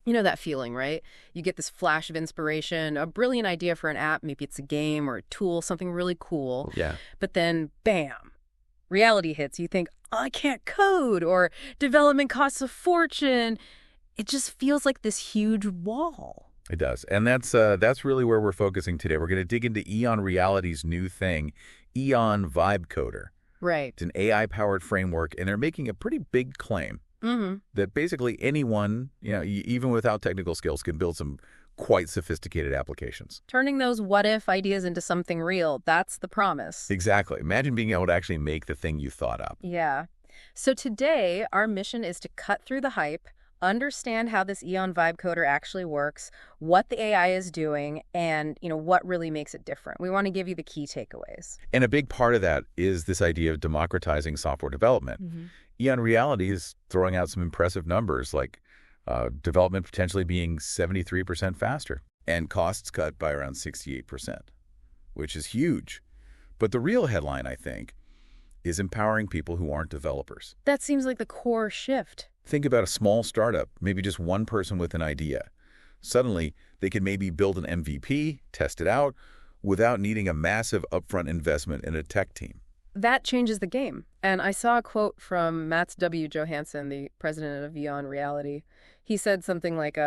You know that feeling, right? You get this flash of inspiration, a brilliant idea for an app, maybe it's a game or a tool, something really cool. Yeah. But then, bam, reality hits. You think, oh, I can't code, or development costs a fortune. It just feels like this huge wall. It does. And that's really where we're focusing today. We're going to dig into EON Reality's new thing, EON Vibe Coder. Right. It's an AI-powered framework, and they're making a pretty big claim that basically anyone, even without technical skills, can build some quite sophisticated applications. Turning those what-if ideas into something real, that's the promise. Exactly. Imagine being able to actually make the thing you thought up. Yeah. So today, our mission is to cut through the hype, understand how this EON Vibe Coder actually works, what the AI is doing, and what really makes it different. We want to give you the key takeaways. And a big part of that is this idea of democratizing software development. EON Reality is throwing out some impressive numbers, like development potentially being 73% faster and costs cut by around 68%, which is huge. But the real headline, I think, is empowering people who aren't developers. That seems like the core shift. Think about a small startup, maybe just one person with an idea. Suddenly, they can maybe build an MVP, test it out, without needing a massive upfront investment in a tech team. That changes the game. And I saw a quote from Mats W. Johansson, the president of EON Reality. He said something like,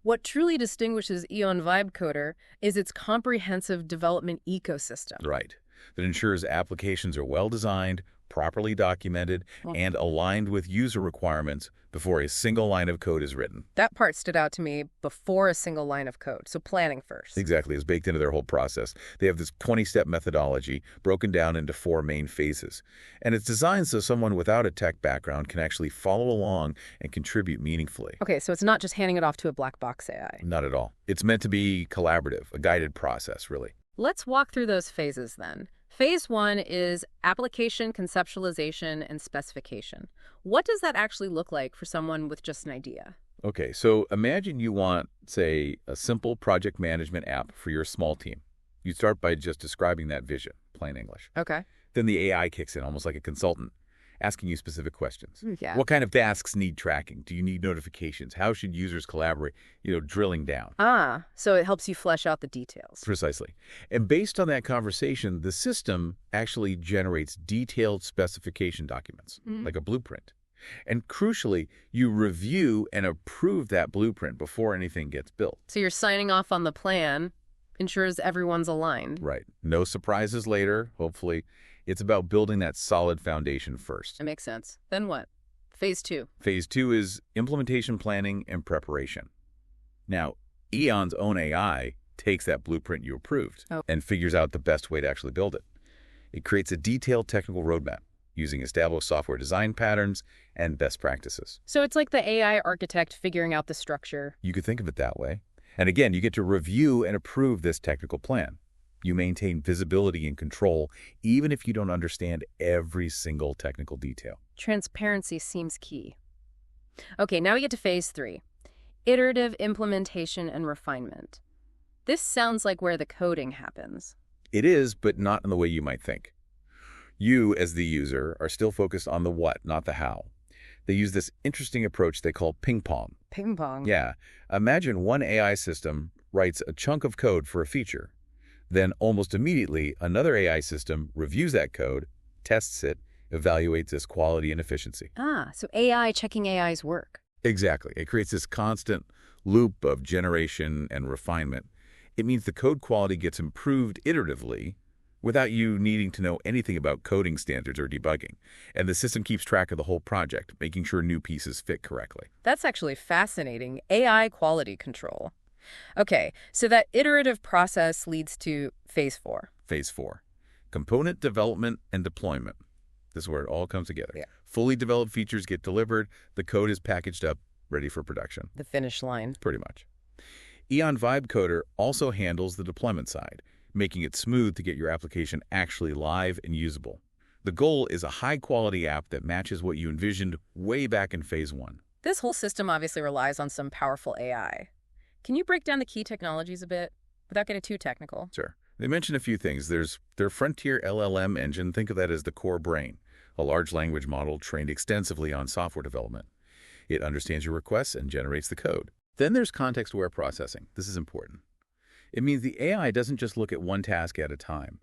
what truly distinguishes EON Vibe Coder is its comprehensive development ecosystem. Right. That ensures applications are well-designed, properly documented, and aligned with user requirements before a single line of code is written. That part stood out to me, before a single line of code, so planning first. Exactly. It's baked into their whole process. They have this 20-step methodology broken down into 4 main phases. And it's designed so someone without a tech background can actually follow along and contribute meaningfully. Okay, so it's not just handing it off to a black box AI. Not at all. It's meant to be collaborative, a guided process, really. Let's walk through those phases then. Phase 1 is application, conceptualization, and specification. What does that actually look like for someone with just an idea? Okay, so imagine you want, say, a simple project management app for your small team. You start by just describing that vision, plain English. Okay. Then the AI kicks in, almost like a consultant, asking you specific questions. Yeah. What kind of tasks need tracking? Do you need notifications? How should users collaborate? Drilling down. So it helps you flesh out the details. Precisely. And based on that conversation, the system actually generates detailed specification documents, like a blueprint. And crucially, you review and approve that blueprint before anything gets built. So you're signing off on the plan, ensures everyone's aligned. Right. No surprises later, hopefully. It's about building that solid foundation first. That makes sense. Then what? Phase 2. Phase 2 is implementation planning and preparation. Now, EON's own AI takes that blueprint you approved and figures out the best way to actually build it. It creates a detailed technical roadmap using established software design patterns and best practices. So it's like the AI architect figuring out the structure. You could think of it that way. And again, you get to review and approve this technical plan. You maintain visibility and control, even if you don't understand every single technical detail. Transparency seems key. Okay, now we get to phase 3. Iterative implementation and refinement. This sounds like where the coding happens. It is, but not in the way you might think. You, as the user, are still focused on the what, not the how. They use this interesting approach they call ping pong. Ping pong? Yeah. Imagine one AI system writes a chunk of code for a feature. Then almost immediately, another AI system reviews that code, tests it, evaluates its quality and efficiency. So AI checking AI's work. Exactly. It creates this constant loop of generation and refinement. It means the code quality gets improved iteratively without you needing to know anything about coding standards or debugging. And the system keeps track of the whole project, making sure new pieces fit correctly. That's actually fascinating. AI quality control. Okay, so that iterative process leads to phase 4. Phase 4, component development and deployment. This is where it all comes together. Yeah. Fully developed features get delivered, the code is packaged up, ready for production. The finish line. Pretty much. EON Vibe Coder also handles the deployment side, making it smooth to get your application actually live and usable. The goal is a high-quality app that matches what you envisioned way back in phase 1. This whole system obviously relies on some powerful AI. Can you break down the key technologies a bit without getting too technical? Sure. They mention a few things. There's their Frontier LLM engine. Think of that as the core brain, a large language model trained extensively on software development. It understands your requests and generates the code. Then there's context-aware processing. This is important. It means the AI doesn't just look at one task at a time.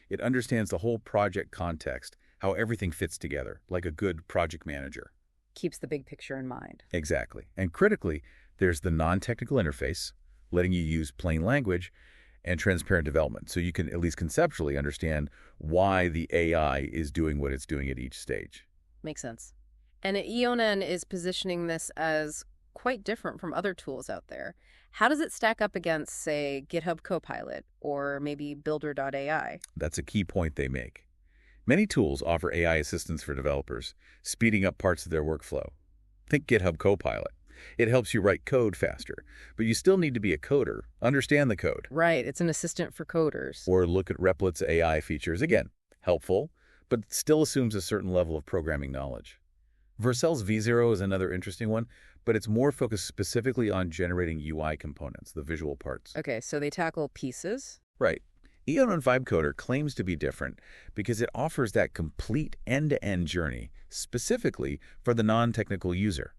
It understands the whole project context, how everything fits together, like a good project manager. Keeps the big picture in mind. Exactly. And critically, there's the non-technical interface, letting you use plain language, and transparent development, so you can at least conceptually understand why the AI is doing what it's doing at each stage. Makes sense. And EON is positioning this as quite different from other tools out there. How does it stack up against, say, GitHub Copilot or maybe Builder.ai? That's a key point they make. Many tools offer AI assistance for developers, speeding up parts of their workflow. Think GitHub Copilot. It helps you write code faster, but you still need to be a coder, understand the code. Right, it's an assistant for coders. Or look at Replit's AI features. Again, helpful, but still assumes a certain level of programming knowledge. Vercel's V0 is another interesting one, but it's more focused specifically on generating UI components, the visual parts. Okay, so they tackle pieces? Right. EON Vibe Coder claims to be different because it offers that complete end-to-end journey, specifically for the non-technical user.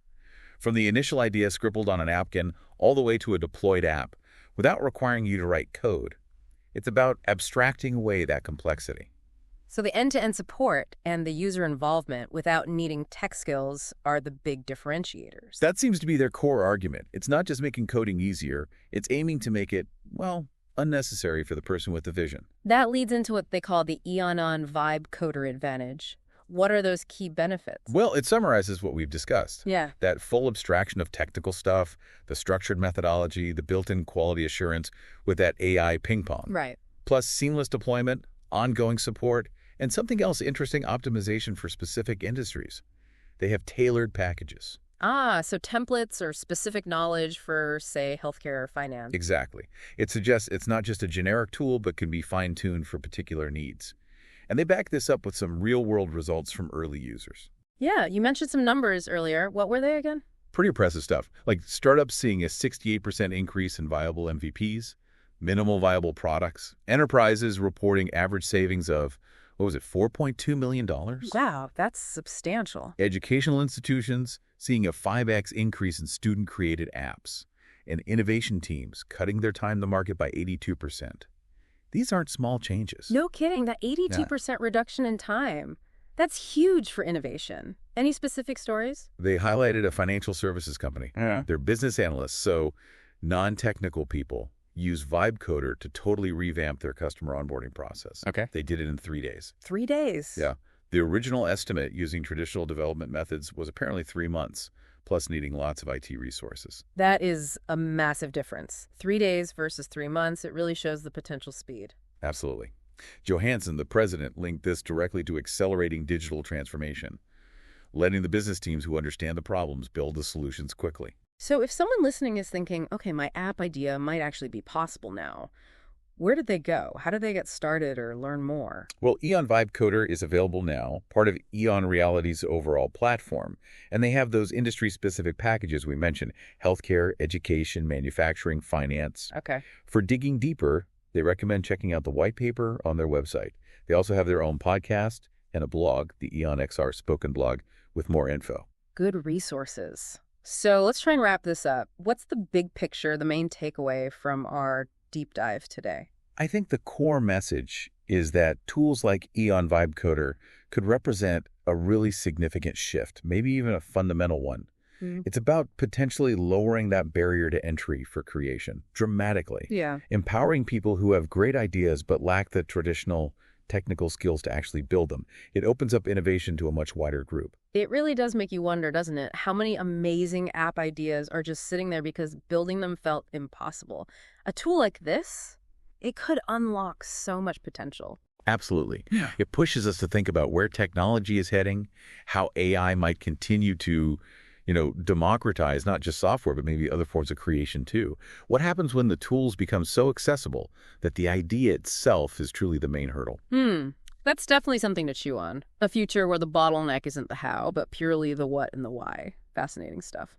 From the initial idea scribbled on a napkin all the way to a deployed app, without requiring you to write code. It's about abstracting away that complexity. So the end-to-end support and the user involvement without needing tech skills are the big differentiators. That seems to be their core argument. It's not just making coding easier, it's aiming to make it, well, unnecessary for the person with the vision. That leads into what they call the EON Vibe Coder advantage. What are those key benefits? Well, it summarizes what we've discussed. Yeah. That full abstraction of technical stuff, the structured methodology, the built-in quality assurance with that AI ping pong. Right. Plus seamless deployment, ongoing support, and something else interesting, optimization for specific industries. They have tailored packages. Ah, so templates or specific knowledge for, say, healthcare or finance. Exactly. It suggests it's not just a generic tool, but can be fine-tuned for particular needs. And they back this up with some real-world results from early users. Yeah, you mentioned some numbers earlier. What were they again? Pretty impressive stuff, like startups seeing a 68% increase in viable MVPs, minimal viable products, enterprises reporting average savings of, what was it, $4.2 million? Wow, that's substantial. Educational institutions seeing a 5x increase in student-created apps, and innovation teams cutting their time to market by 82%. These aren't small changes. No kidding, that 82% reduction in time. That's huge for innovation. Any specific stories? They highlighted a financial services company. Yeah. They're business analysts, so non-technical people use Vibe Coder to totally revamp their customer onboarding process. Okay. They did it in 3 days. 3 days? Yeah. The original estimate using traditional development methods was apparently 3 months, plus needing lots of IT resources. That is a massive difference. 3 days versus 3 months. It really shows the potential speed. Absolutely. Johansson, the president, linked this directly to accelerating digital transformation, letting the business teams who understand the problems build the solutions quickly. So if someone listening is thinking, okay, my app idea might actually be possible now, where did they go? How did they get started or learn more? Well, EON Vibe Coder is available now, part of EON Reality's overall platform, and they have those industry-specific packages we mentioned: healthcare, education, manufacturing, finance. Okay. For digging deeper, they recommend checking out the white paper on their website. They also have their own podcast and a blog, the EON XR Spoken Blog, with more info. Good resources. So let's try and wrap this up. What's the big picture, the main takeaway from our deep dive today? I think the core message is that tools like EON Vibe Coder could represent a really significant shift, maybe even a fundamental one. It's about potentially lowering that barrier to entry for creation dramatically. Yeah. Empowering people who have great ideas but lack the traditional technical skills to actually build them. It opens up innovation to a much wider group. It really does make you wonder, doesn't it? How many amazing app ideas are just sitting there because building them felt impossible? A tool like this, it could unlock so much potential. Absolutely. Yeah. It pushes us to think about where technology is heading, how AI might continue to democratize not just software, but maybe other forms of creation too. What happens when the tools become so accessible that the idea itself is truly the main hurdle? That's definitely something to chew on. A future where the bottleneck isn't the how, but purely the what and the why. Fascinating stuff.